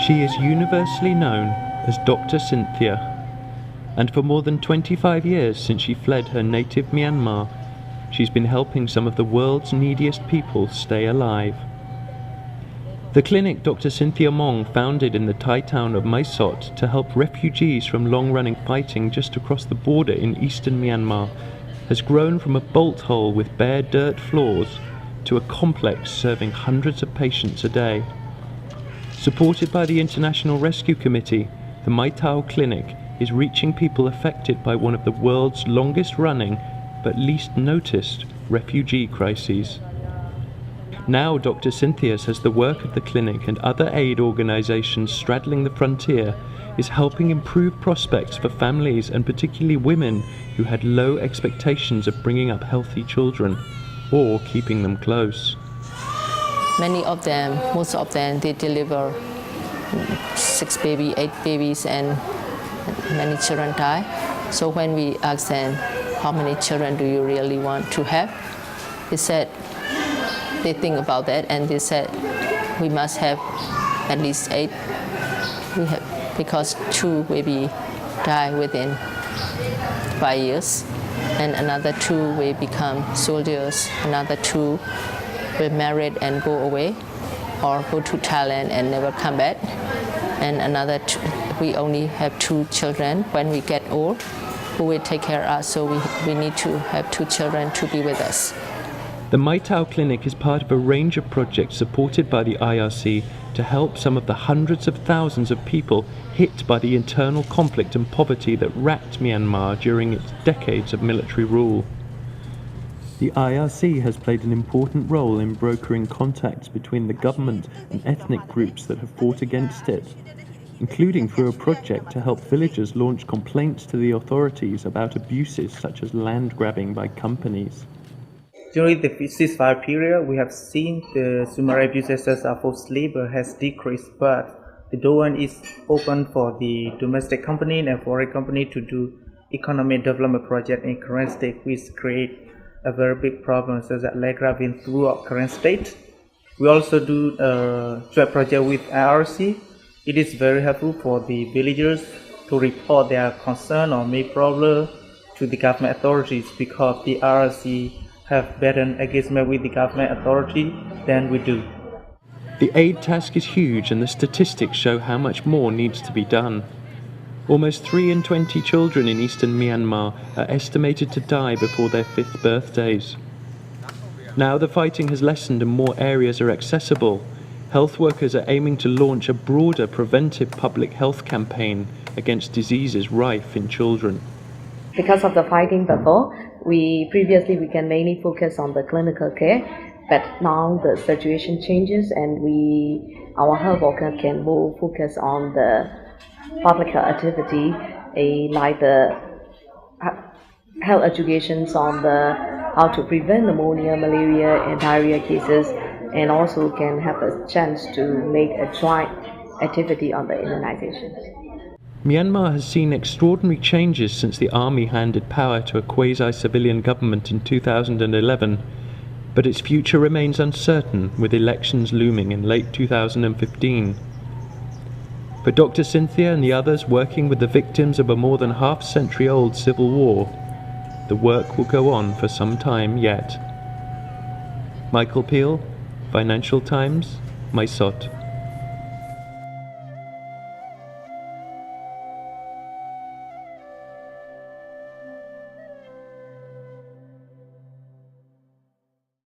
She is universally known as Dr. Cynthia, and for more than 25 years since she fled her native Myanmar, she's been helping some of the world's neediest people stay alive. The clinic Dr. Cynthia Mong founded in the Thai town of Mae Sot to help refugees from long-running fighting just across the border in eastern Myanmar has grown from a bolt hole with bare dirt floors to a complex serving hundreds of patients a day. Supported by the International Rescue Committee, the Mai Tao Clinic is reaching people affected by one of the world's longest-running but least noticed refugee crises. Now Dr. Cynthia says the work of the clinic and other aid organisations straddling the frontier is helping improve prospects for families and particularly women who had low expectations of bringing up healthy children or keeping them close. Most of them, they deliver 6 babies, 8 babies, and many children die. So when we asked them, how many children do you really want to have? They said, they think about that and they said, we must have at least 8. Because 2 babies die within 5 years, and another 2 will become soldiers, another 2 will marry and go away or go to Thailand and never come back, and another 2, we only have 2 children when we get old who will take care of us, so we need to have 2 children to be with us. The Mai Tao Clinic is part of a range of projects supported by the IRC to help some of the hundreds of thousands of people hit by the internal conflict and poverty that racked Myanmar during its decades of military rule. The IRC has played an important role in brokering contacts between the government and ethnic groups that have fought against it, including through a project to help villagers launch complaints to the authorities about abuses such as land grabbing by companies. During the ceasefire period, we have seen the human abuses of forced labor has decreased, but the door is open for the domestic company and foreign company to do economic development project in current state, which create a very big problem, so that land grabbing throughout current state. We also do a joint project with IRC. It is very helpful for the villagers to report their concern or make problem to the government authorities, because the IRC have better engagement with the government authority than we do. The aid task is huge and the statistics show how much more needs to be done. Almost 3 in 20 children in eastern Myanmar are estimated to die before their 5th birthdays. Now the fighting has lessened and more areas are accessible. Health workers are aiming to launch a broader preventive public health campaign against diseases rife in children. Because of the fighting before, we can mainly focus on the clinical care, but now the situation changes and our health worker can more focus on the public health activity, like the health educations on the how to prevent pneumonia, malaria, and diarrhea cases, and also can have a chance to make a joint activity on the immunizations. Myanmar has seen extraordinary changes since the army handed power to a quasi-civilian government in 2011, but its future remains uncertain with elections looming in late 2015. For Dr. Cynthia and the others working with the victims of a more than half-century-old civil war, the work will go on for some time yet. Michael Peel, Financial Times, Mae Sot.